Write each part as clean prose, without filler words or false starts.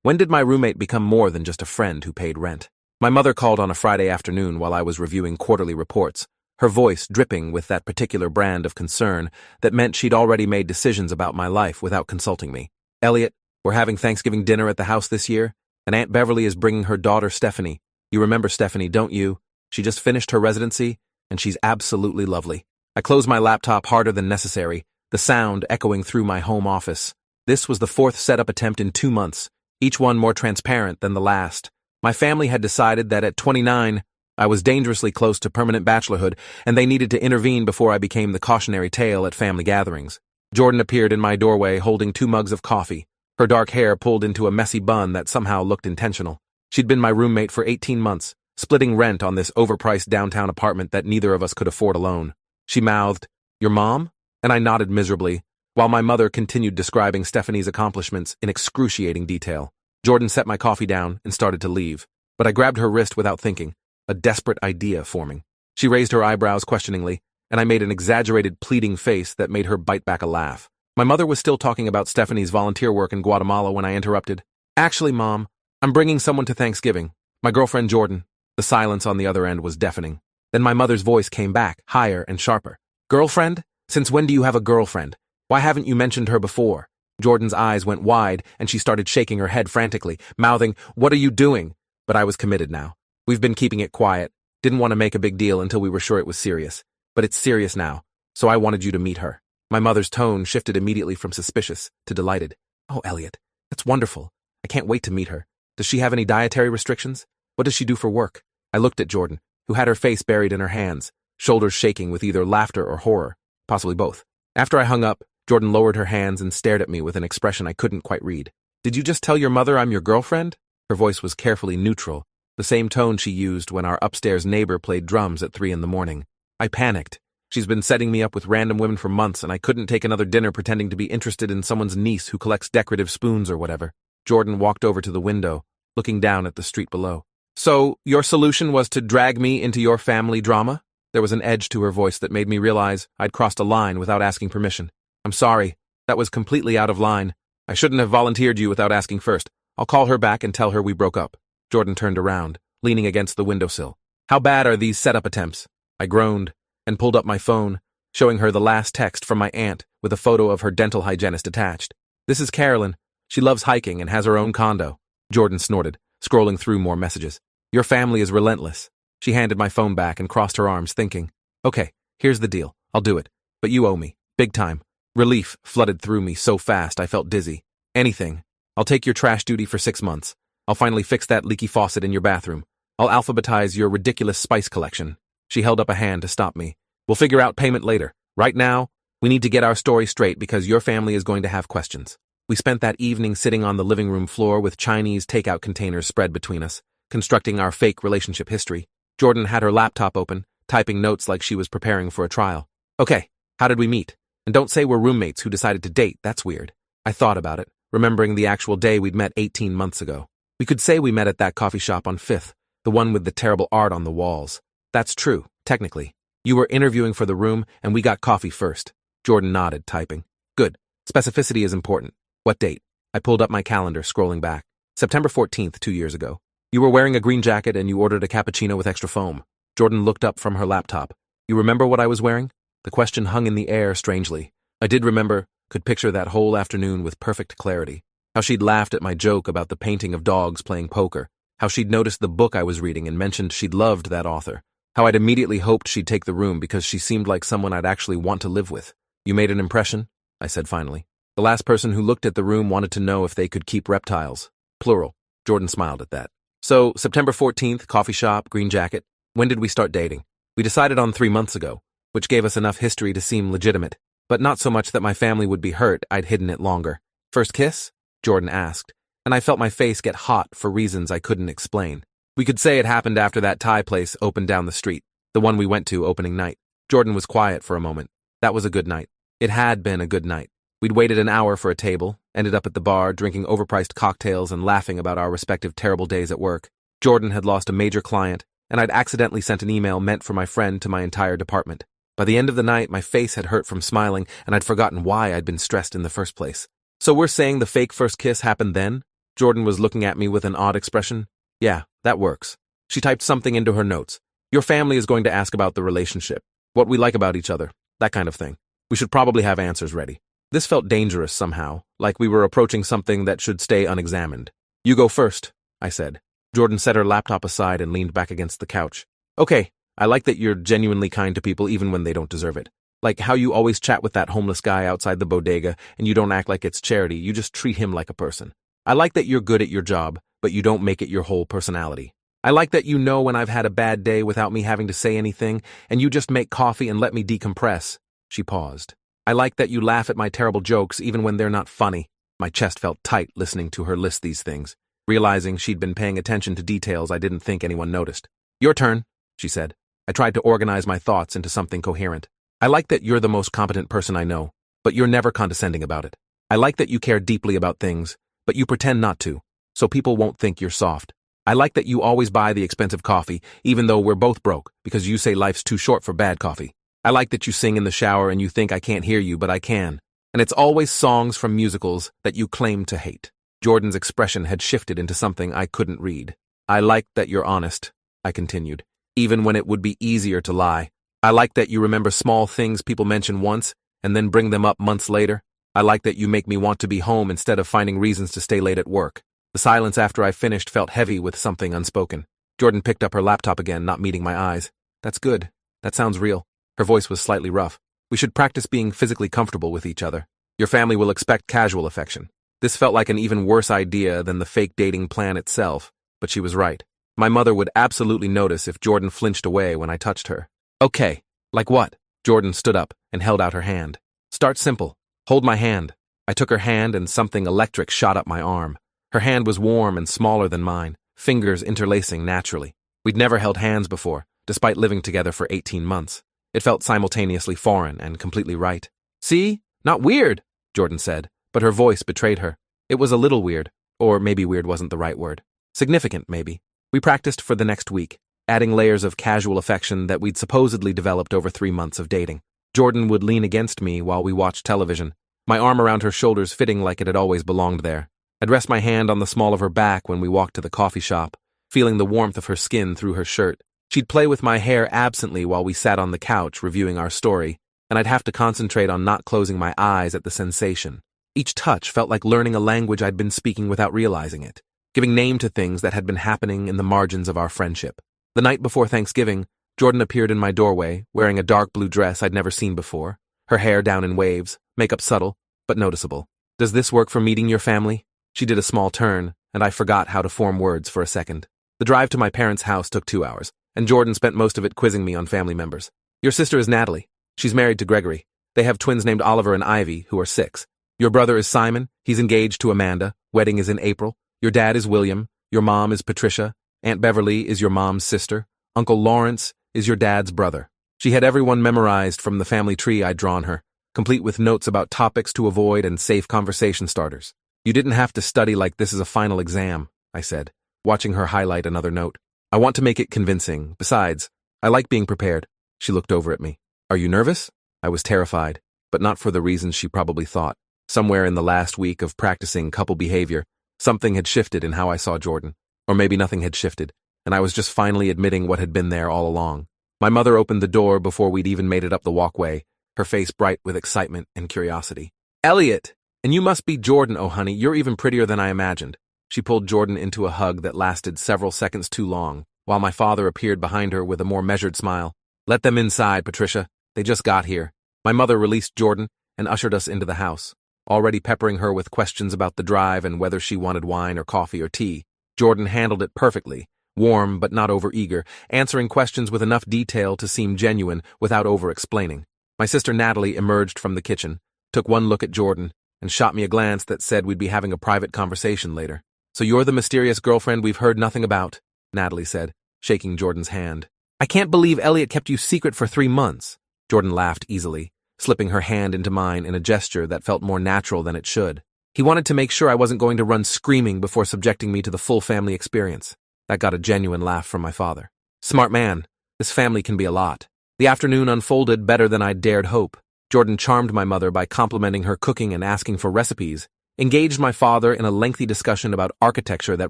When did my roommate become more than just a friend who paid rent? My mother called on a Friday afternoon while I was reviewing quarterly reports, her voice dripping with that particular brand of concern that meant she'd already made decisions about my life without consulting me. Elliot, we're having Thanksgiving dinner at the house this year, and Aunt Beverly is bringing her daughter Stephanie. You remember Stephanie, don't you? She just finished her residency, and she's absolutely lovely. I closed my laptop harder than necessary, the sound echoing through my home office. This was the fourth setup attempt in 2 months, each one more transparent than the last. My family had decided that at 29, I was dangerously close to permanent bachelorhood, and they needed to intervene before I became the cautionary tale at family gatherings. Jordan appeared in my doorway holding 2 mugs of coffee, her dark hair pulled into a messy bun that somehow looked intentional. She'd been my roommate for 18 months, splitting rent on this overpriced downtown apartment that neither of us could afford alone. She mouthed, "Your mom?" And I nodded miserably, while my mother continued describing Stephanie's accomplishments in excruciating detail. Jordan set my coffee down and started to leave, but I grabbed her wrist without thinking, a desperate idea forming. She raised her eyebrows questioningly, and I made an exaggerated pleading face that made her bite back a laugh. My mother was still talking about Stephanie's volunteer work in Guatemala when I interrupted. "Actually, Mom, I'm bringing someone to Thanksgiving. My girlfriend Jordan." The silence on the other end was deafening. Then my mother's voice came back, higher and sharper. "Girlfriend? Since when do you have a girlfriend? Why haven't you mentioned her before?" Jordan's eyes went wide, and she started shaking her head frantically, mouthing, "What are you doing?" But I was committed now. We've been keeping it quiet. Didn't want to make a big deal until we were sure it was serious. But it's serious now, so I wanted you to meet her. My mother's tone shifted immediately from suspicious to delighted. "Oh, Elliot, that's wonderful. I can't wait to meet her. Does she have any dietary restrictions? What does she do for work?" I looked at Jordan, who had her face buried in her hands, shoulders shaking with either laughter or horror, possibly both. After I hung up, Jordan lowered her hands and stared at me with an expression I couldn't quite read. "Did you just tell your mother I'm your girlfriend?" Her voice was carefully neutral, the same tone she used when our upstairs neighbor played drums at 3 a.m. I panicked. She's been setting me up with random women for months, and I couldn't take another dinner pretending to be interested in someone's niece who collects decorative spoons or whatever. Jordan walked over to the window, looking down at the street below. "So, your solution was to drag me into your family drama?" There was an edge to her voice that made me realize I'd crossed a line without asking permission. "I'm sorry. That was completely out of line. I shouldn't have volunteered you without asking first. I'll call her back and tell her we broke up." Jordan turned around, leaning against the windowsill. "How bad are these setup attempts?" I groaned and pulled up my phone, showing her the last text from my aunt with a photo of her dental hygienist attached. "This is Carolyn. She loves hiking and has her own condo." Jordan snorted, scrolling through more messages. "Your family is relentless." She handed my phone back and crossed her arms, thinking, "Okay, here's the deal. I'll do it. But you owe me. Big time." Relief flooded through me so fast I felt dizzy. "Anything. I'll take your trash duty for 6 months. I'll finally fix that leaky faucet in your bathroom. I'll alphabetize your ridiculous spice collection." She held up a hand to stop me. "We'll figure out payment later. Right now, we need to get our story straight because your family is going to have questions." We spent that evening sitting on the living room floor with Chinese takeout containers spread between us, constructing our fake relationship history. Jordan had her laptop open, typing notes like she was preparing for a trial. "Okay, how did we meet? And don't say we're roommates who decided to date, that's weird." I thought about it, remembering the actual day we'd met 18 months ago. We could say we met at that coffee shop on 5th, the one with the terrible art on the walls. That's true, technically. You were interviewing for the room, and we got coffee first. Jordan nodded, typing. "Good. Specificity is important. What date?" I pulled up my calendar, scrolling back. "September 14th, 2 years ago. You were wearing a green jacket and you ordered a cappuccino with extra foam." Jordan looked up from her laptop. "You remember what I was wearing?" The question hung in the air strangely. I did remember, could picture that whole afternoon with perfect clarity. How she'd laughed at my joke about the painting of dogs playing poker. How she'd noticed the book I was reading and mentioned she'd loved that author. How I'd immediately hoped she'd take the room because she seemed like someone I'd actually want to live with. "You made an impression," I said finally. "The last person who looked at the room wanted to know if they could keep reptiles. Plural." Jordan smiled at that. "So, September 14th, coffee shop, green jacket. When did we start dating?" "We decided on 3 months ago, which gave us enough history to seem legitimate, but not so much that my family would be hurt I'd hidden it longer." "First kiss?" Jordan asked, and I felt my face get hot for reasons I couldn't explain. "We could say it happened after that Thai place opened down the street, the one we went to opening night." Jordan was quiet for a moment. "That was a good night." It had been a good night. We'd waited an hour for a table, ended up at the bar drinking overpriced cocktails and laughing about our respective terrible days at work. Jordan had lost a major client, and I'd accidentally sent an email meant for my friend to my entire department. By the end of the night, my face had hurt from smiling, and I'd forgotten why I'd been stressed in the first place. "So we're saying the fake first kiss happened then?" Jordan was looking at me with an odd expression. Yeah, that works. She typed something into her notes. Your family is going to ask about the relationship, what we like about each other, that kind of thing. We should probably have answers ready. This felt dangerous somehow, like we were approaching something that should stay unexamined. You go first, I said. Jordan set her laptop aside and leaned back against the couch. Okay, I like that you're genuinely kind to people even when they don't deserve it. Like how you always chat with that homeless guy outside the bodega and you don't act like it's charity, you just treat him like a person. I like that you're good at your job, but you don't make it your whole personality. I like that you know when I've had a bad day without me having to say anything, and you just make coffee and let me decompress. She paused. I like that you laugh at my terrible jokes even when they're not funny. My chest felt tight listening to her list these things, realizing she'd been paying attention to details I didn't think anyone noticed. Your turn, she said. I tried to organize my thoughts into something coherent. I like that you're the most competent person I know, but you're never condescending about it. I like that you care deeply about things, but you pretend not to, so people won't think you're soft. I like that you always buy the expensive coffee, even though we're both broke, because you say life's too short for bad coffee. I like that you sing in the shower and you think I can't hear you, but I can. And it's always songs from musicals that you claim to hate. Jordan's expression had shifted into something I couldn't read. I like that you're honest, I continued, even when it would be easier to lie. I like that you remember small things people mention once and then bring them up months later. I like that you make me want to be home instead of finding reasons to stay late at work. The silence after I finished felt heavy with something unspoken. Jordan picked up her laptop again, not meeting my eyes. That's good. That sounds real. Her voice was slightly rough. We should practice being physically comfortable with each other. Your family will expect casual affection. This felt like an even worse idea than the fake dating plan itself, but she was right. My mother would absolutely notice if Jordan flinched away when I touched her. Okay, like what? Jordan stood up and held out her hand. Start simple. Hold my hand. I took her hand and something electric shot up my arm. Her hand was warm and smaller than mine, fingers interlacing naturally. We'd never held hands before, despite living together for 18 months. It felt simultaneously foreign and completely right. See? Not weird, Jordan said, but her voice betrayed her. It was a little weird, or maybe weird wasn't the right word. Significant, maybe. We practiced for the next week, adding layers of casual affection that we'd supposedly developed over 3 months of dating. Jordan would lean against me while we watched television, my arm around her shoulders fitting like it had always belonged there. I'd rest my hand on the small of her back when we walked to the coffee shop, feeling the warmth of her skin through her shirt. She'd play with my hair absently while we sat on the couch reviewing our story, and I'd have to concentrate on not closing my eyes at the sensation. Each touch felt like learning a language I'd been speaking without realizing it, giving name to things that had been happening in the margins of our friendship. The night before Thanksgiving, Jordan appeared in my doorway, wearing a dark blue dress I'd never seen before, her hair down in waves, makeup subtle, but noticeable. Does this work for meeting your family? She did a small turn, and I forgot how to form words for a second. The drive to my parents' house took 2 hours, and Jordan spent most of it quizzing me on family members. Your sister is Natalie. She's married to Gregory. They have twins named Oliver and Ivy, who are 6. Your brother is Simon. He's engaged to Amanda. Wedding is in April. Your dad is William. Your mom is Patricia. Aunt Beverly is your mom's sister. Uncle Lawrence is your dad's brother. She had everyone memorized from the family tree I'd drawn her, complete with notes about topics to avoid and safe conversation starters. You didn't have to study like this is a final exam, I said, watching her highlight another note. I want to make it convincing. Besides, I like being prepared. She looked over at me. Are you nervous? I was terrified, but not for the reasons she probably thought. Somewhere in the last week of practicing couple behavior, something had shifted in how I saw Jordan. Or maybe nothing had shifted, and I was just finally admitting what had been there all along. My mother opened the door before we'd even made it up the walkway, her face bright with excitement and curiosity. Elliot! And you must be Jordan, oh honey, you're even prettier than I imagined. She pulled Jordan into a hug that lasted several seconds too long, while my father appeared behind her with a more measured smile. Let them inside, Patricia. They just got here. My mother released Jordan and ushered us into the house, already peppering her with questions about the drive and whether she wanted wine or coffee or tea. Jordan handled it perfectly, warm but not over-eager, answering questions with enough detail to seem genuine without over-explaining. My sister Natalie emerged from the kitchen, took one look at Jordan, and shot me a glance that said we'd be having a private conversation later. So you're the mysterious girlfriend we've heard nothing about, Natalie said, shaking Jordan's hand. I can't believe Elliot kept you secret for 3 months. Jordan laughed easily, slipping her hand into mine in a gesture that felt more natural than it should. He wanted to make sure I wasn't going to run screaming before subjecting me to the full family experience. That got a genuine laugh from my father. Smart man. This family can be a lot. The afternoon unfolded better than I'd dared hope. Jordan charmed my mother by complimenting her cooking and asking for recipes, engaged my father in a lengthy discussion about architecture that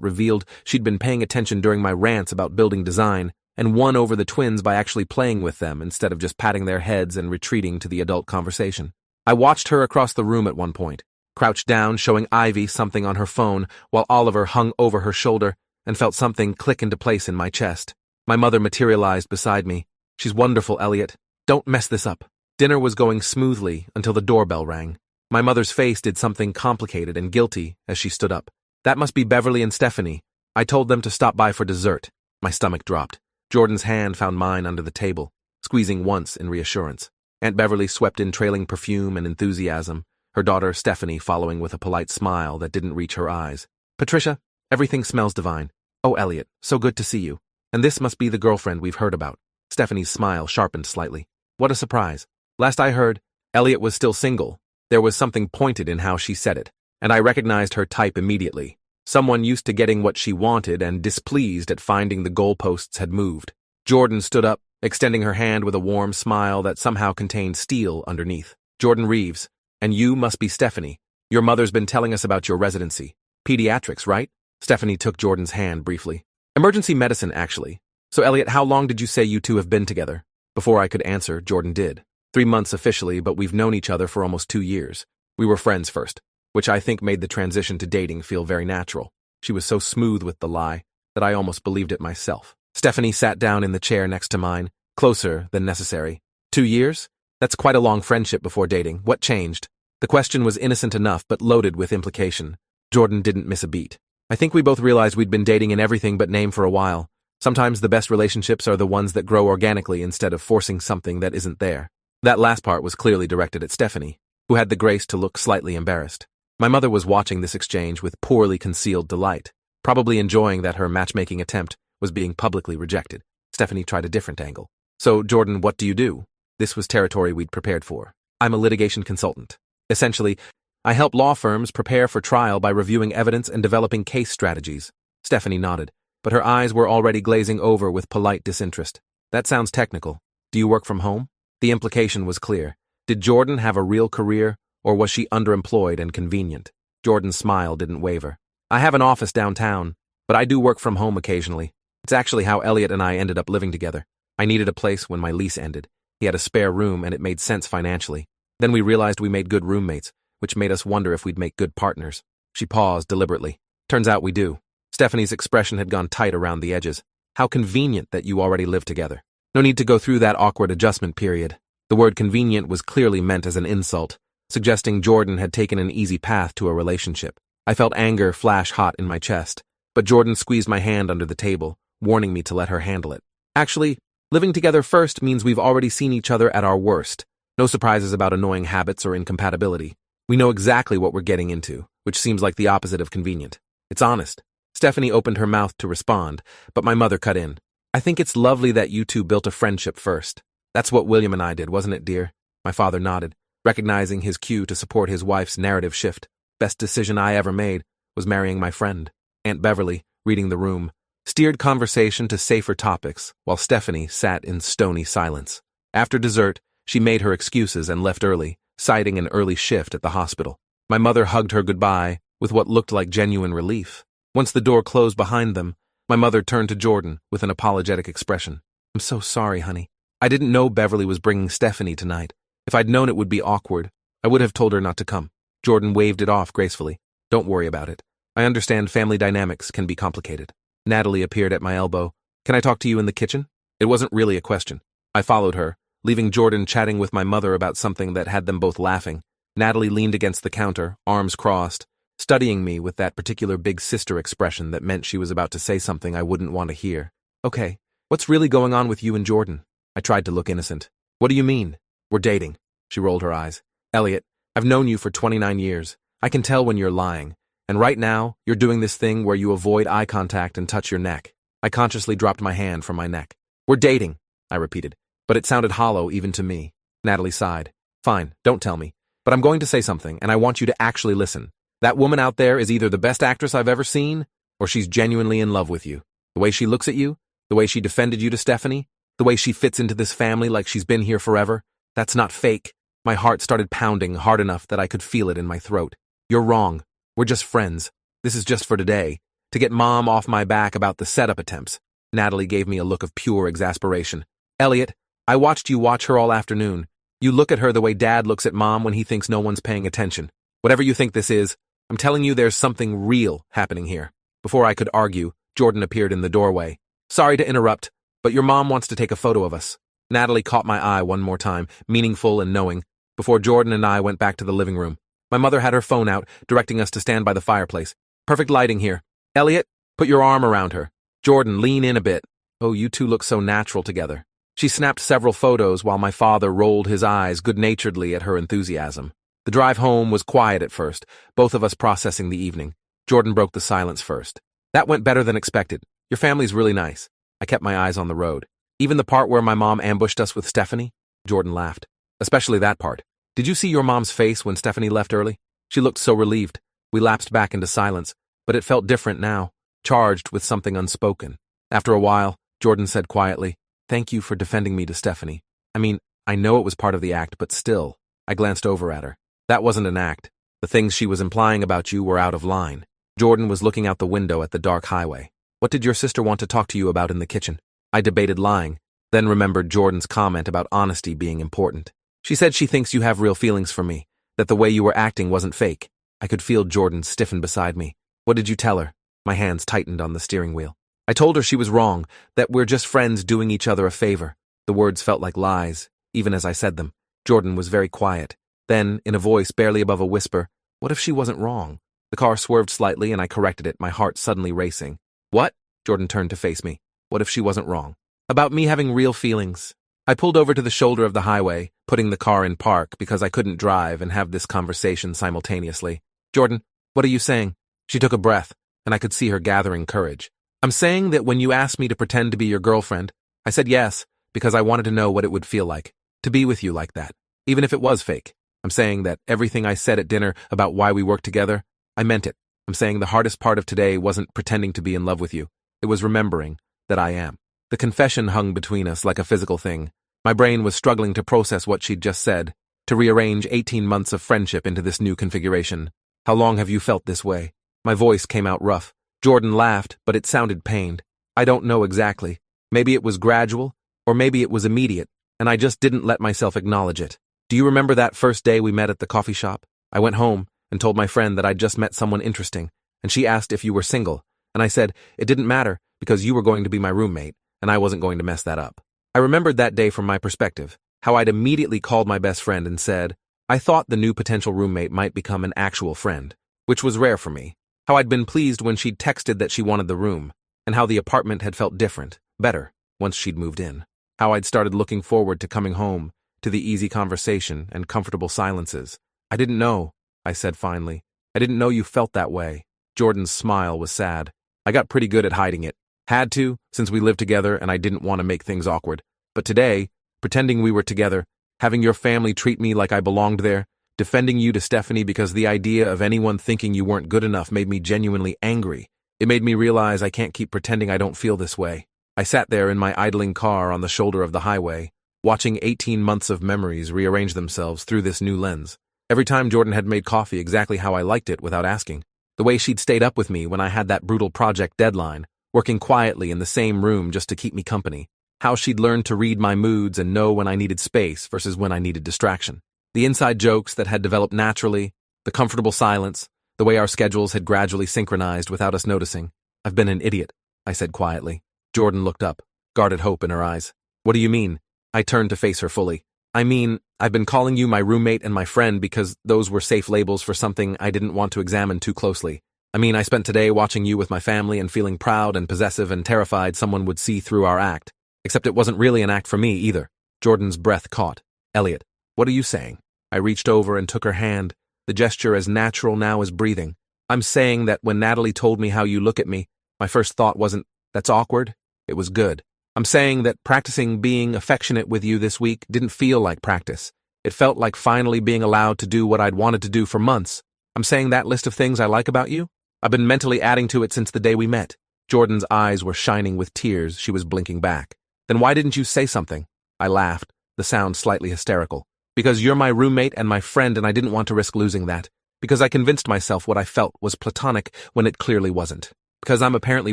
revealed she'd been paying attention during my rants about building design, and won over the twins by actually playing with them instead of just patting their heads and retreating to the adult conversation. I watched her across the room at one point, crouched down, showing Ivy something on her phone while Oliver hung over her shoulder, and felt something click into place in my chest. My mother materialized beside me. "She's wonderful, Elliot. Don't mess this up." Dinner was going smoothly until the doorbell rang. My mother's face did something complicated and guilty as she stood up. "That must be Beverly and Stephanie. I told them to stop by for dessert." My stomach dropped. Jordan's hand found mine under the table, squeezing once in reassurance. Aunt Beverly swept in trailing perfume and enthusiasm, her daughter Stephanie following with a polite smile that didn't reach her eyes. "Patricia, everything smells divine. Oh, Elliot, so good to see you. And this must be the girlfriend we've heard about." Stephanie's smile sharpened slightly. "What a surprise. Last I heard, Elliot was still single." There was something pointed in how she said it, and I recognized her type immediately. Someone used to getting what she wanted and displeased at finding the goalposts had moved. Jordan stood up, extending her hand with a warm smile that somehow contained steel underneath. "Jordan Reeves, and you must be Stephanie. Your mother's been telling us about your residency. Pediatrics, right?" Stephanie took Jordan's hand briefly. "Emergency medicine, actually. So, Elliot, how long did you say you two have been together?" Before I could answer, Jordan did. 3 months officially, but we've known each other for almost 2 years. We were friends first, which I think made the transition to dating feel very natural. She was so smooth with the lie that I almost believed it myself. Stephanie sat down in the chair next to mine, closer than necessary. 2 years? That's quite a long friendship before dating. What changed? The question was innocent enough, but loaded with implication. Jordan didn't miss a beat. "I think we both realized we'd been dating in everything but name for a while. Sometimes the best relationships are the ones that grow organically instead of forcing something that isn't there." That last part was clearly directed at Stephanie, who had the grace to look slightly embarrassed. My mother was watching this exchange with poorly concealed delight, probably enjoying that her matchmaking attempt was being publicly rejected. Stephanie tried a different angle. "So, Jordan, what do you do?" This was territory we'd prepared for. "I'm a litigation consultant. Essentially, I help law firms prepare for trial by reviewing evidence and developing case strategies." Stephanie nodded, but her eyes were already glazing over with polite disinterest. "That sounds technical. Do you work from home?" The implication was clear. Did Jordan have a real career, or was she underemployed and convenient? Jordan's smile didn't waver. "I have an office downtown, but I do work from home occasionally. It's actually how Elliot and I ended up living together. I needed a place when my lease ended. He had a spare room and it made sense financially. Then we realized we made good roommates, which made us wonder if we'd make good partners." She paused deliberately. "Turns out we do." Stephanie's expression had gone tight around the edges. "How convenient that you already live together. No need to go through that awkward adjustment period." The word convenient was clearly meant as an insult, suggesting Jordan had taken an easy path to a relationship. I felt anger flash hot in my chest, but Jordan squeezed my hand under the table, warning me to let her handle it. "Actually, living together first means we've already seen each other at our worst. No surprises about annoying habits or incompatibility. We know exactly what we're getting into, which seems like the opposite of convenient. It's honest." Stephanie opened her mouth to respond, but my mother cut in. "I think it's lovely that you two built a friendship first. That's what William and I did, wasn't it, dear?" My father nodded, recognizing his cue to support his wife's narrative shift. "Best decision I ever made was marrying my friend." Aunt Beverly, reading the room, steered conversation to safer topics while Stephanie sat in stony silence. After dessert, she made her excuses and left early, citing an early shift at the hospital. My mother hugged her goodbye with what looked like genuine relief. Once the door closed behind them, my mother turned to Jordan with an apologetic expression. "I'm so sorry, honey. I didn't know Beverly was bringing Stephanie tonight. If I'd known it would be awkward, I would have told her not to come." Jordan waved it off gracefully. "Don't worry about it. I understand family dynamics can be complicated." Natalie appeared at my elbow. "Can I talk to you in the kitchen?" It wasn't really a question. I followed her, leaving Jordan chatting with my mother about something that had them both laughing. Natalie leaned against the counter, arms crossed, studying me with that particular big sister expression that meant she was about to say something I wouldn't want to hear. "Okay, what's really going on with you and Jordan?" I tried to look innocent. "What do you mean?" "We're dating." She rolled her eyes. "Elliot, I've known you for 29 years. I can tell when you're lying. And right now, you're doing this thing where you avoid eye contact and touch your neck." I consciously dropped my hand from my neck. "We're dating," I repeated, but it sounded hollow even to me. Natalie sighed. "Fine, don't tell me. But I'm going to say something, and I want you to actually listen. That woman out there is either the best actress I've ever seen, or she's genuinely in love with you. The way she looks at you, the way she defended you to Stephanie, the way she fits into this family like she's been here forever, that's not fake." My heart started pounding hard enough that I could feel it in my throat. "You're wrong. We're just friends. This is just for today, to get Mom off my back about the setup attempts. Natalie gave me a look of pure exasperation. Elliot, I watched you watch her all afternoon. You look at her the way Dad looks at Mom when he thinks no one's paying attention. Whatever you think this is, I'm telling you there's something real happening here. Before I could argue, Jordan appeared in the doorway. Sorry to interrupt, but your mom wants to take a photo of us. Natalie caught my eye one more time, meaningful and knowing, before Jordan and I went back to the living room. My mother had her phone out, directing us to stand by the fireplace. Perfect lighting here. Elliot, put your arm around her. Jordan, lean in a bit. Oh, you two look so natural together. She snapped several photos while my father rolled his eyes good-naturedly at her enthusiasm. The drive home was quiet at first, both of us processing the evening. Jordan broke the silence first. That went better than expected. Your family's really nice. I kept my eyes on the road. Even the part where my mom ambushed us with Stephanie? Jordan laughed. Especially that part. Did you see your mom's face when Stephanie left early? She looked so relieved. We lapsed back into silence, but it felt different now, charged with something unspoken. After a while, Jordan said quietly, "Thank you for defending me to Stephanie. I mean, I know it was part of the act, but still." I glanced over at her. That wasn't an act. The things she was implying about you were out of line. Jordan was looking out the window at the dark highway. What did your sister want to talk to you about in the kitchen? I debated lying, then remembered Jordan's comment about honesty being important. She said she thinks you have real feelings for me, that the way you were acting wasn't fake. I could feel Jordan stiffen beside me. What did you tell her? My hands tightened on the steering wheel. I told her she was wrong, that we're just friends doing each other a favor. The words felt like lies, even as I said them. Jordan was very quiet. Then, in a voice barely above a whisper, what if she wasn't wrong? The car swerved slightly and I corrected it, my heart suddenly racing. What? Jordan turned to face me. What if she wasn't wrong? About me having real feelings. I pulled over to the shoulder of the highway, putting the car in park because I couldn't drive and have this conversation simultaneously. Jordan, what are you saying? She took a breath, and I could see her gathering courage. I'm saying that when you asked me to pretend to be your girlfriend, I said yes, because I wanted to know what it would feel like, to be with you like that, even if it was fake. I'm saying that everything I said at dinner about why we work together, I meant it. I'm saying the hardest part of today wasn't pretending to be in love with you. It was remembering that I am. The confession hung between us like a physical thing. My brain was struggling to process what she'd just said, to rearrange 18 months of friendship into this new configuration. How long have you felt this way? My voice came out rough. Jordan laughed, but it sounded pained. I don't know exactly. Maybe it was gradual, or maybe it was immediate, and I just didn't let myself acknowledge it. Do you remember that first day we met at the coffee shop? I went home and told my friend that I'd just met someone interesting, and she asked if you were single, and I said it didn't matter because you were going to be my roommate, and I wasn't going to mess that up. I remembered that day from my perspective, how I'd immediately called my best friend and said, I thought the new potential roommate might become an actual friend, which was rare for me. How I'd been pleased when she'd texted that she wanted the room, and how the apartment had felt different, better, once she'd moved in. How I'd started looking forward to coming home, to the easy conversation and comfortable silences. I didn't know, I said finally. I didn't know you felt that way. Jordan's smile was sad. I got pretty good at hiding it. Had to, since we lived together and I didn't want to make things awkward. But today, pretending we were together, having your family treat me like I belonged there, defending you to Stephanie because the idea of anyone thinking you weren't good enough made me genuinely angry. It made me realize I can't keep pretending I don't feel this way. I sat there in my idling car on the shoulder of the highway, watching 18 months of memories rearrange themselves through this new lens. Every time Jordan had made coffee exactly how I liked it without asking. The way she'd stayed up with me when I had that brutal project deadline, working quietly in the same room just to keep me company. How she'd learned to read my moods and know when I needed space versus when I needed distraction. The inside jokes that had developed naturally, the comfortable silence, the way our schedules had gradually synchronized without us noticing. I've been an idiot, I said quietly. Jordan looked up, guarded hope in her eyes. What do you mean? I turned to face her fully. I mean, I've been calling you my roommate and my friend because those were safe labels for something I didn't want to examine too closely. I mean, I spent today watching you with my family and feeling proud and possessive and terrified someone would see through our act. Except it wasn't really an act for me either. Jordan's breath caught. Elliot, what are you saying? I reached over and took her hand, the gesture as natural now as breathing. I'm saying that when Natalie told me how you look at me, my first thought wasn't, that's awkward. It was good. I'm saying that practicing being affectionate with you this week didn't feel like practice. It felt like finally being allowed to do what I'd wanted to do for months. I'm saying that list of things I like about you? I've been mentally adding to it since the day we met. Jordan's eyes were shining with tears. She was blinking back. Then why didn't you say something? I laughed, the sound slightly hysterical. Because you're my roommate and my friend and I didn't want to risk losing that. Because I convinced myself what I felt was platonic when it clearly wasn't. Because I'm apparently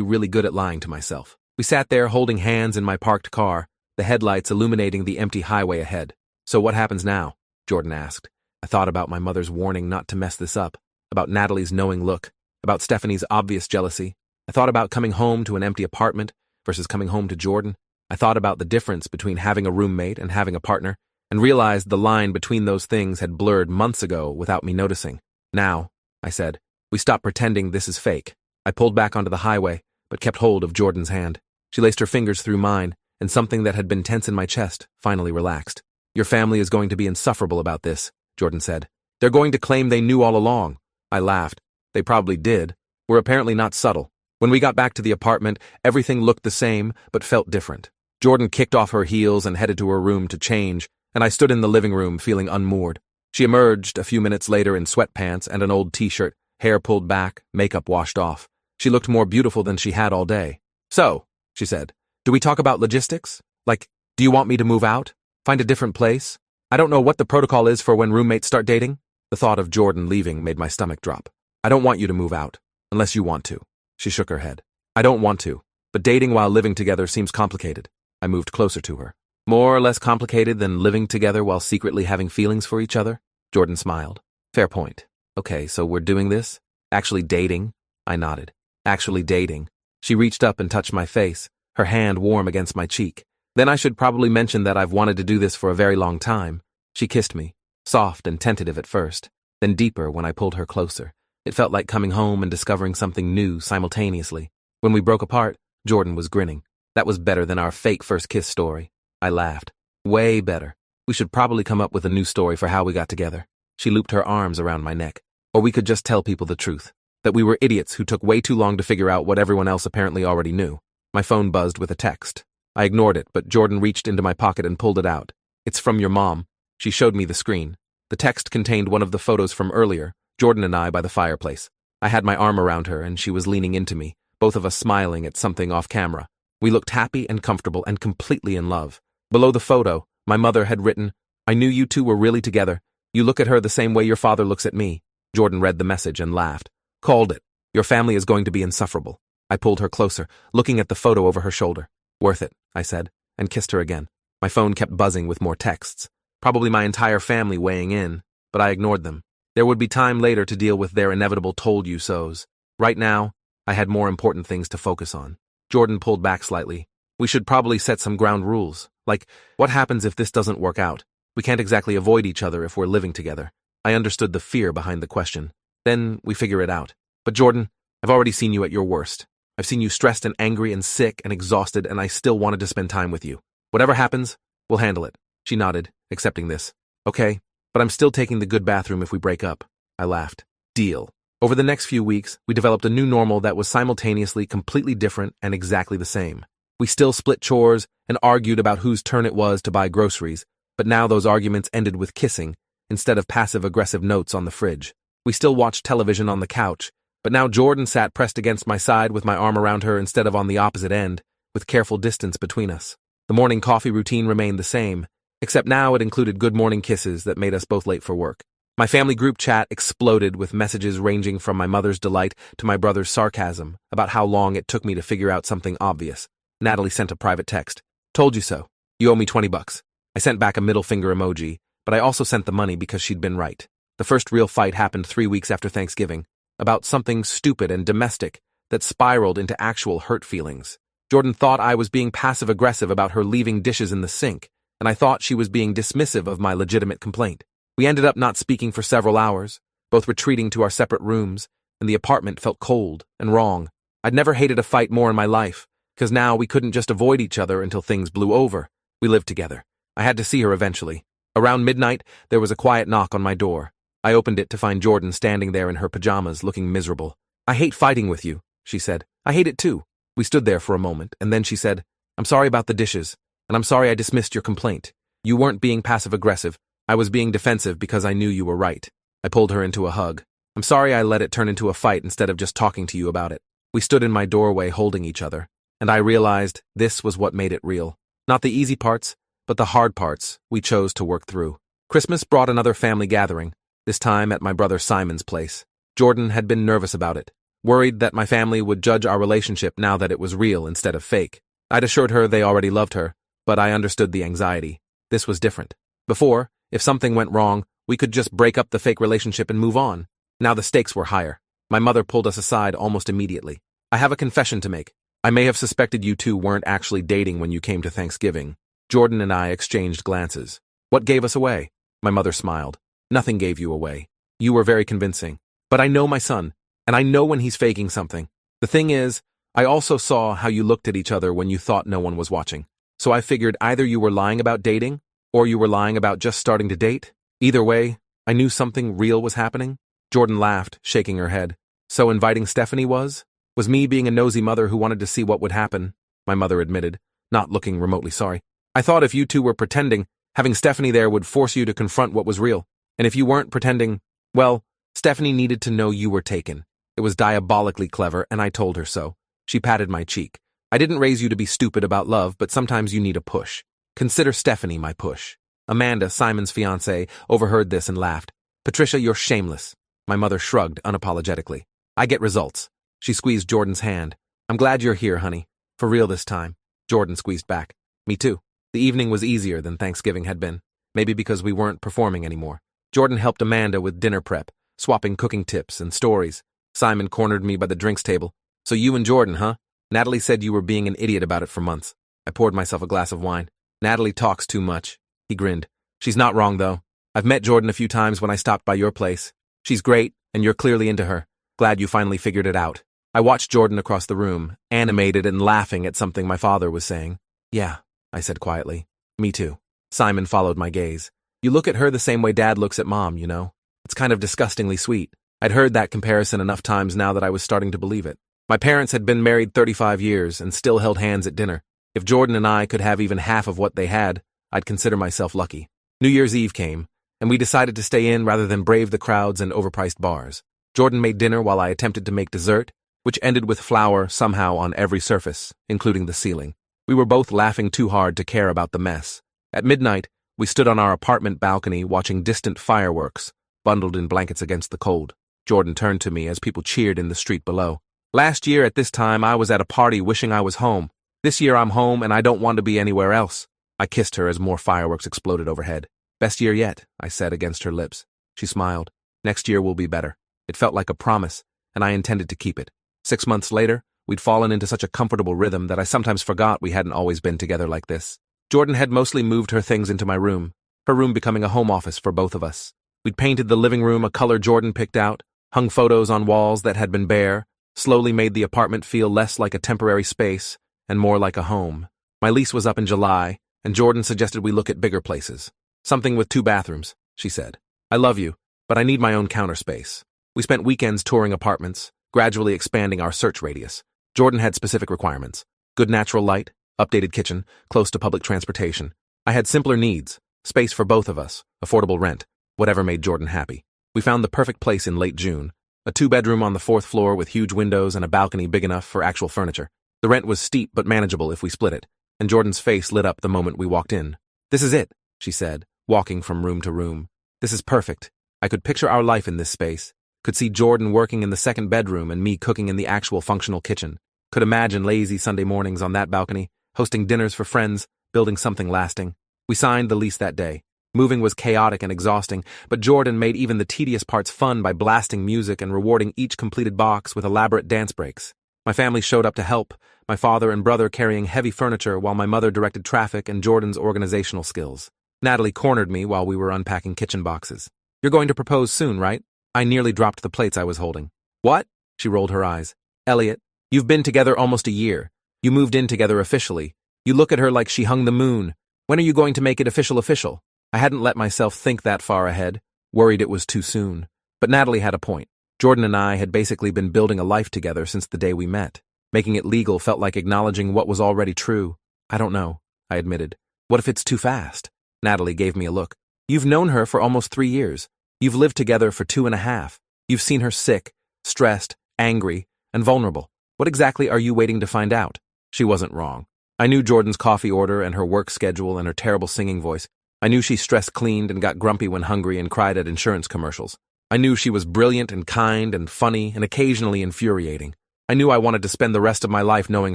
really good at lying to myself. We sat there holding hands in my parked car, the headlights illuminating the empty highway ahead. "So what happens now?" Jordan asked. I thought about my mother's warning not to mess this up, about Natalie's knowing look, about Stephanie's obvious jealousy. I thought about coming home to an empty apartment versus coming home to Jordan. I thought about the difference between having a roommate and having a partner, and realized the line between those things had blurred months ago without me noticing. "Now," I said, "we stop pretending this is fake." I pulled back onto the highway, but kept hold of Jordan's hand. She laced her fingers through mine, and something that had been tense in my chest finally relaxed. "Your family is going to be insufferable about this," Jordan said. "They're going to claim they knew all along." I laughed. They probably did. We're apparently not subtle. When we got back to the apartment, everything looked the same, but felt different. Jordan kicked off her heels and headed to her room to change, and I stood in the living room feeling unmoored. She emerged a few minutes later in sweatpants and an old t-shirt, hair pulled back, makeup washed off. She looked more beautiful than she had all day. "So," she said, "do we talk about logistics? Like, do you want me to move out? Find a different place? I don't know what the protocol is for when roommates start dating." The thought of Jordan leaving made my stomach drop. "I don't want you to move out, unless you want to." She shook her head. "I don't want to, but dating while living together seems complicated." I moved closer to her. "More or less complicated than living together while secretly having feelings for each other?" Jordan smiled. "Fair point. Okay, so we're doing this? Actually dating?" I nodded. "Actually dating." She reached up and touched my face, her hand warm against my cheek. "Then I should probably mention that I've wanted to do this for a very long time." She kissed me, soft and tentative at first, then deeper when I pulled her closer. It felt like coming home and discovering something new simultaneously. When we broke apart, Jordan was grinning. "That was better than our fake first kiss story." I laughed. "Way better. We should probably come up with a new story for how we got together." She looped her arms around my neck. "Or we could just tell people the truth. That we were idiots who took way too long to figure out what everyone else apparently already knew." My phone buzzed with a text. I ignored it, but Jordan reached into my pocket and pulled it out. "It's from your mom." She showed me the screen. The text contained one of the photos from earlier, Jordan and I by the fireplace. I had my arm around her and she was leaning into me, both of us smiling at something off camera. We looked happy and comfortable and completely in love. Below the photo, my mother had written, "I knew you two were really together. You look at her the same way your father looks at me." Jordan read the message and laughed. "Called it. Your family is going to be insufferable." I pulled her closer, looking at the photo over her shoulder. "Worth it," I said, and kissed her again. My phone kept buzzing with more texts. Probably my entire family weighing in, but I ignored them. There would be time later to deal with their inevitable told-you-sos. Right now, I had more important things to focus on. Jordan pulled back slightly. "We should probably set some ground rules. Like, what happens if this doesn't work out? We can't exactly avoid each other if we're living together." I understood the fear behind the question. "Then we figure it out. But Jordan, I've already seen you at your worst. I've seen you stressed and angry and sick and exhausted, and I still wanted to spend time with you. Whatever happens, we'll handle it." She nodded, accepting this. "Okay, but I'm still taking the good bathroom if we break up." I laughed. "Deal." Over the next few weeks, we developed a new normal that was simultaneously completely different and exactly the same. We still split chores and argued about whose turn it was to buy groceries, but now those arguments ended with kissing instead of passive-aggressive notes on the fridge. We still watched television on the couch, but now Jordan sat pressed against my side with my arm around her instead of on the opposite end, with careful distance between us. The morning coffee routine remained the same, except now it included good morning kisses that made us both late for work. My family group chat exploded with messages ranging from my mother's delight to my brother's sarcasm about how long it took me to figure out something obvious. Natalie sent a private text. "Told you so. You owe me $20. I sent back a middle finger emoji, but I also sent the money because she'd been right. The first real fight happened 3 weeks after Thanksgiving, about something stupid and domestic that spiraled into actual hurt feelings. Jordan thought I was being passive-aggressive about her leaving dishes in the sink, and I thought she was being dismissive of my legitimate complaint. We ended up not speaking for several hours, both retreating to our separate rooms, and the apartment felt cold and wrong. I'd never hated a fight more in my life, because now we couldn't just avoid each other until things blew over. We lived together. I had to see her eventually. Around midnight, there was a quiet knock on my door. I opened it to find Jordan standing there in her pajamas, looking miserable. "I hate fighting with you," she said. "I hate it too." We stood there for a moment, and then she said, "I'm sorry about the dishes, and I'm sorry I dismissed your complaint. You weren't being passive-aggressive. I was being defensive because I knew you were right." I pulled her into a hug. "I'm sorry I let it turn into a fight instead of just talking to you about it." We stood in my doorway holding each other, and I realized this was what made it real. Not the easy parts, but the hard parts we chose to work through. Christmas brought another family gathering, this time at my brother Simon's place. Jordan had been nervous about it, worried that my family would judge our relationship now that it was real instead of fake. I'd assured her they already loved her, but I understood the anxiety. This was different. Before, if something went wrong, we could just break up the fake relationship and move on. Now the stakes were higher. My mother pulled us aside almost immediately. I have a confession to make. I may have suspected you two weren't actually dating when you came to Thanksgiving. Jordan and I exchanged glances. What gave us away? My mother smiled. Nothing gave you away. You were very convincing. But I know my son, and I know when he's faking something. The thing is, I also saw how you looked at each other when you thought no one was watching. So I figured either you were lying about dating, or you were lying about just starting to date. Either way, I knew something real was happening. Jordan laughed, shaking her head. So inviting Stephanie was me being a nosy mother who wanted to see what would happen, my mother admitted, not looking remotely sorry. I thought if you two were pretending, having Stephanie there would force you to confront what was real. And if you weren't pretending, well, Stephanie needed to know you were taken. It was diabolically clever, and I told her so. She patted my cheek. I didn't raise you to be stupid about love, but sometimes you need a push. Consider Stephanie my push. Amanda, Simon's fiancée, overheard this and laughed. Patricia, you're shameless. My mother shrugged unapologetically. I get results. She squeezed Jordan's hand. I'm glad you're here, honey. For real this time. Jordan squeezed back. Me too. The evening was easier than Thanksgiving had been. Maybe because we weren't performing anymore. Jordan helped Amanda with dinner prep, swapping cooking tips and stories. Simon cornered me by the drinks table. So you and Jordan, huh? Natalie said you were being an idiot about it for months. I poured myself a glass of wine. Natalie talks too much. He grinned. She's not wrong, though. I've met Jordan a few times when I stopped by your place. She's great, and you're clearly into her. Glad you finally figured it out. I watched Jordan across the room, animated and laughing at something my father was saying. Yeah, I said quietly. Me too. Simon followed my gaze. You look at her the same way Dad looks at Mom, you know? It's kind of disgustingly sweet. I'd heard that comparison enough times now that I was starting to believe it. My parents had been married 35 years and still held hands at dinner. If Jordan and I could have even half of what they had, I'd consider myself lucky. New Year's Eve came, and we decided to stay in rather than brave the crowds and overpriced bars. Jordan made dinner while I attempted to make dessert, which ended with flour somehow on every surface, including the ceiling. We were both laughing too hard to care about the mess. At midnight, we stood on our apartment balcony watching distant fireworks, bundled in blankets against the cold. Jordan turned to me as people cheered in the street below. Last year at this time, I was at a party wishing I was home. This year I'm home and I don't want to be anywhere else. I kissed her as more fireworks exploded overhead. Best year yet, I said against her lips. She smiled. Next year will be better. It felt like a promise, and I intended to keep it. 6 months later, we'd fallen into such a comfortable rhythm that I sometimes forgot we hadn't always been together like this. Jordan had mostly moved her things into my room, her room becoming a home office for both of us. We'd painted the living room a color Jordan picked out, hung photos on walls that had been bare, slowly made the apartment feel less like a temporary space and more like a home. My lease was up in July, and Jordan suggested we look at bigger places. Something with 2 bathrooms, she said. I love you, but I need my own counter space. We spent weekends touring apartments, gradually expanding our search radius. Jordan had specific requirements. Good natural light, updated kitchen, close to public transportation. I had simpler needs, space for both of us, affordable rent, whatever made Jordan happy. We found the perfect place in late June, a 2-bedroom on the 4th floor with huge windows and a balcony big enough for actual furniture. The rent was steep but manageable if we split it, and Jordan's face lit up the moment we walked in. This is it, she said, walking from room to room. This is perfect. I could picture our life in this space. Could see Jordan working in the 2nd bedroom and me cooking in the actual functional kitchen. Could imagine lazy Sunday mornings on that balcony, hosting dinners for friends, building something lasting. We signed the lease that day. Moving was chaotic and exhausting, but Jordan made even the tedious parts fun by blasting music and rewarding each completed box with elaborate dance breaks. My family showed up to help, my father and brother carrying heavy furniture while my mother directed traffic and Jordan's organizational skills. Natalie cornered me while we were unpacking kitchen boxes. You're going to propose soon, right? I nearly dropped the plates I was holding. What? She rolled her eyes. Elliot, you've been together almost a year. You moved in together officially. You look at her like she hung the moon. When are you going to make it official? I hadn't let myself think that far ahead, worried it was too soon. But Natalie had a point. Jordan and I had basically been building a life together since the day we met. Making it legal felt like acknowledging what was already true. I don't know, I admitted. What if it's too fast? Natalie gave me a look. You've known her for almost 3 years. You've lived together for 2.5. You've seen her sick, stressed, angry, and vulnerable. What exactly are you waiting to find out? She wasn't wrong. I knew Jordan's coffee order and her work schedule and her terrible singing voice. I knew she stress cleaned and got grumpy when hungry and cried at insurance commercials. I knew she was brilliant and kind and funny and occasionally infuriating. I knew I wanted to spend the rest of my life knowing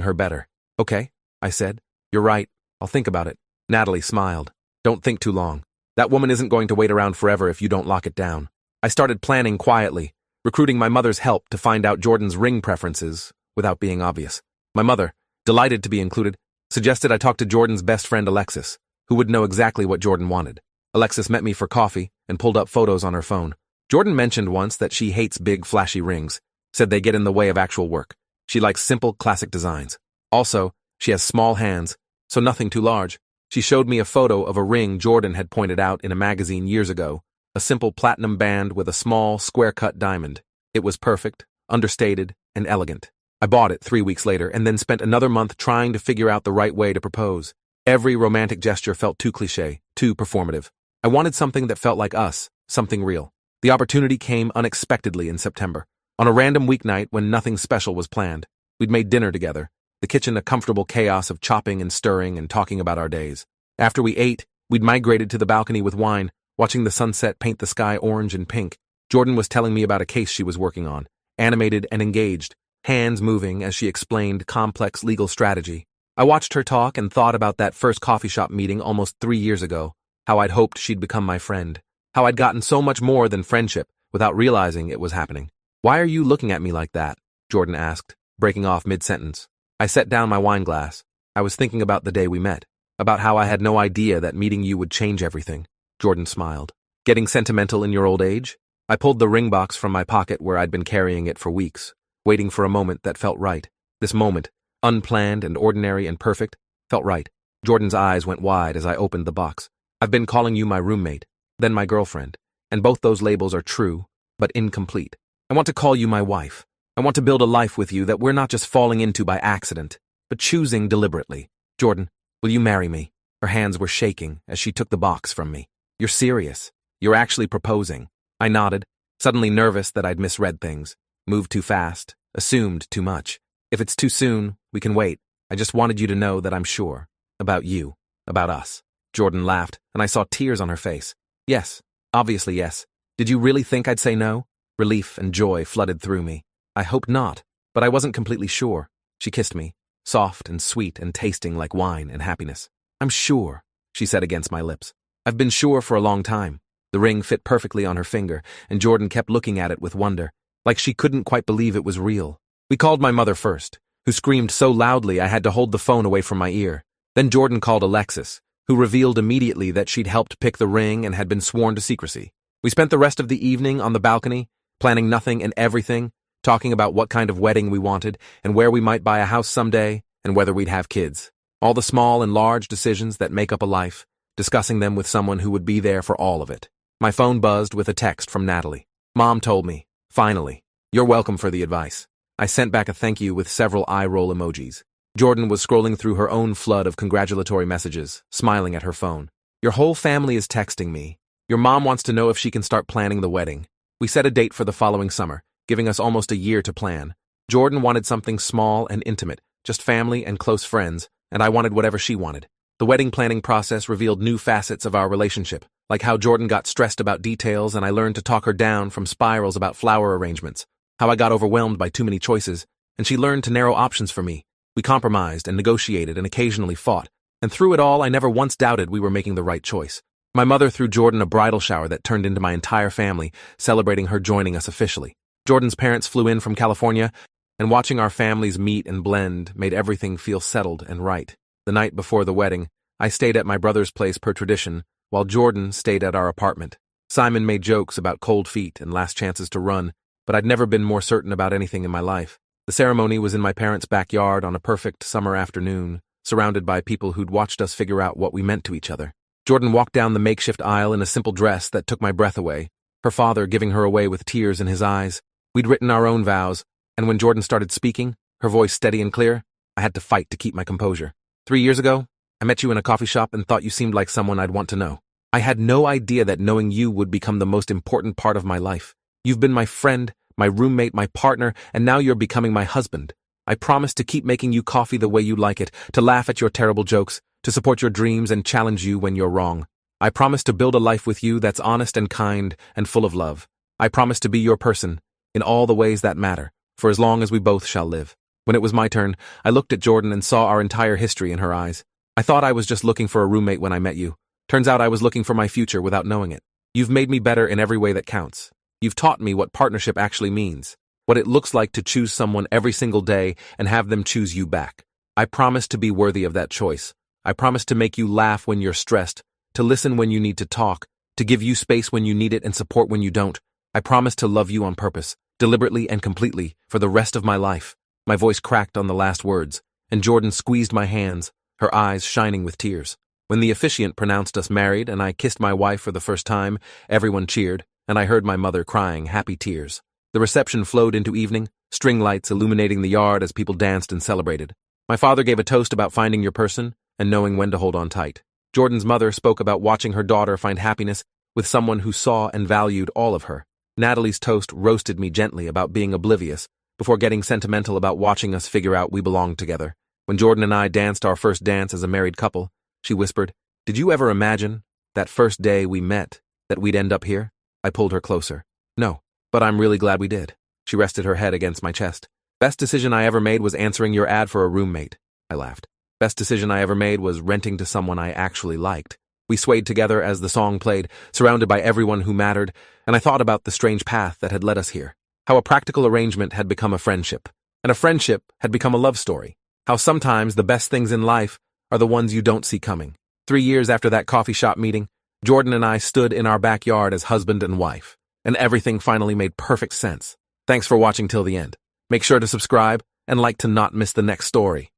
her better. Okay, I said. You're right. I'll think about it. Natalie smiled. Don't think too long. That woman isn't going to wait around forever if you don't lock it down. I started planning quietly, recruiting my mother's help to find out Jordan's ring preferences without being obvious. My mother, delighted to be included, suggested I talk to Jordan's best friend Alexis, who would know exactly what Jordan wanted. Alexis met me for coffee and pulled up photos on her phone. Jordan mentioned once that she hates big, flashy rings, said they get in the way of actual work. She likes simple, classic designs. Also, she has small hands, so nothing too large. She showed me a photo of a ring Jordan had pointed out in a magazine years ago, a simple platinum band with a small, square-cut diamond. It was perfect, understated, and elegant. I bought it 3 weeks later and then spent another month trying to figure out the right way to propose. Every romantic gesture felt too cliché, too performative. I wanted something that felt like us, something real. The opportunity came unexpectedly in September. On a random weeknight when nothing special was planned, we'd made dinner together, the kitchen a comfortable chaos of chopping and stirring and talking about our days. After we ate, we'd migrated to the balcony with wine, watching the sunset paint the sky orange and pink. Jordan was telling me about a case she was working on, animated and engaged, hands moving as she explained complex legal strategy. I watched her talk and thought about that first coffee shop meeting almost 3 years ago, how I'd hoped she'd become my friend, how I'd gotten so much more than friendship without realizing it was happening. Why are you looking at me like that? Jordan asked, breaking off mid-sentence. I set down my wine glass. I was thinking about the day we met, about how I had no idea that meeting you would change everything. Jordan smiled. Getting sentimental in your old age? I pulled the ring box from my pocket where I'd been carrying it for weeks, waiting for a moment that felt right. This moment, unplanned and ordinary and perfect, felt right. Jordan's eyes went wide as I opened the box. I've been calling you my roommate, then my girlfriend, and both those labels are true, but incomplete. I want to call you my wife. I want to build a life with you that we're not just falling into by accident, but choosing deliberately. Jordan, will you marry me? Her hands were shaking as she took the box from me. You're serious. You're actually proposing. I nodded, suddenly nervous that I'd misread things, moved too fast, assumed too much. If it's too soon, we can wait. I just wanted you to know that I'm sure. About you. About us. Jordan laughed, and I saw tears on her face. Yes. Obviously yes. Did you really think I'd say no? Relief and joy flooded through me. I hoped not, but I wasn't completely sure. She kissed me, soft and sweet and tasting like wine and happiness. I'm sure, she said against my lips. I've been sure for a long time. The ring fit perfectly on her finger, and Jordan kept looking at it with wonder, like she couldn't quite believe it was real. We called my mother first, who screamed so loudly I had to hold the phone away from my ear. Then Jordan called Alexis, who revealed immediately that she'd helped pick the ring and had been sworn to secrecy. We spent the rest of the evening on the balcony, planning nothing and everything, talking about what kind of wedding we wanted and where we might buy a house someday and whether we'd have kids. All the small and large decisions that make up a life, discussing them with someone who would be there for all of it. My phone buzzed with a text from Natalie. Mom told me, finally, you're welcome for the advice. I sent back a thank you with several eye-roll emojis. Jordan was scrolling through her own flood of congratulatory messages, smiling at her phone. Your whole family is texting me. Your mom wants to know if she can start planning the wedding. We set a date for the following summer, giving us almost a year to plan. Jordan wanted something small and intimate, just family and close friends, and I wanted whatever she wanted. The wedding planning process revealed new facets of our relationship, like how Jordan got stressed about details and I learned to talk her down from spirals about flower arrangements, how I got overwhelmed by too many choices, and she learned to narrow options for me. We compromised and negotiated and occasionally fought, and through it all I never once doubted we were making the right choice. My mother threw Jordan a bridal shower that turned into my entire family, celebrating her joining us officially. Jordan's parents flew in from California, and watching our families meet and blend made everything feel settled and right. The night before the wedding, I stayed at my brother's place per tradition, while Jordan stayed at our apartment. Simon made jokes about cold feet and last chances to run, but I'd never been more certain about anything in my life. The ceremony was in my parents' backyard on a perfect summer afternoon, surrounded by people who'd watched us figure out what we meant to each other. Jordan walked down the makeshift aisle in a simple dress that took my breath away, her father giving her away with tears in his eyes. We'd written our own vows, and when Jordan started speaking, her voice steady and clear, I had to fight to keep my composure. 3 years ago, I met you in a coffee shop and thought you seemed like someone I'd want to know. I had no idea that knowing you would become the most important part of my life. You've been my friend, my roommate, my partner, and now you're becoming my husband. I promise to keep making you coffee the way you like it, to laugh at your terrible jokes, to support your dreams and challenge you when you're wrong. I promise to build a life with you that's honest and kind and full of love. I promise to be your person in all the ways that matter, for as long as we both shall live. When it was my turn, I looked at Jordan and saw our entire history in her eyes. I thought I was just looking for a roommate when I met you. Turns out I was looking for my future without knowing it. You've made me better in every way that counts. You've taught me what partnership actually means, what it looks like to choose someone every single day and have them choose you back. I promise to be worthy of that choice. I promise to make you laugh when you're stressed, to listen when you need to talk, to give you space when you need it and support when you don't. I promise to love you on purpose, deliberately and completely, for the rest of my life. My voice cracked on the last words, and Jordan squeezed my hands, her eyes shining with tears. When the officiant pronounced us married and I kissed my wife for the first time, everyone cheered, and I heard my mother crying happy tears. The reception flowed into evening, string lights illuminating the yard as people danced and celebrated. My father gave a toast about finding your person and knowing when to hold on tight. Jordan's mother spoke about watching her daughter find happiness with someone who saw and valued all of her. Natalie's toast roasted me gently about being oblivious, before getting sentimental about watching us figure out we belonged together. When Jordan and I danced our first dance as a married couple, she whispered, "Did you ever imagine, that first day we met, that we'd end up here?" I pulled her closer. "No, but I'm really glad we did." She rested her head against my chest. "Best decision I ever made was answering your ad for a roommate." I laughed. "Best decision I ever made was renting to someone I actually liked." We swayed together as the song played, surrounded by everyone who mattered, and I thought about the strange path that had led us here. How a practical arrangement had become a friendship, and a friendship had become a love story. How sometimes the best things in life are the ones you don't see coming. 3 years after that coffee shop meeting, Jordan and I stood in our backyard as husband and wife, and everything finally made perfect sense. Thanks for watching till the end. Make sure to subscribe and like to not miss the next story.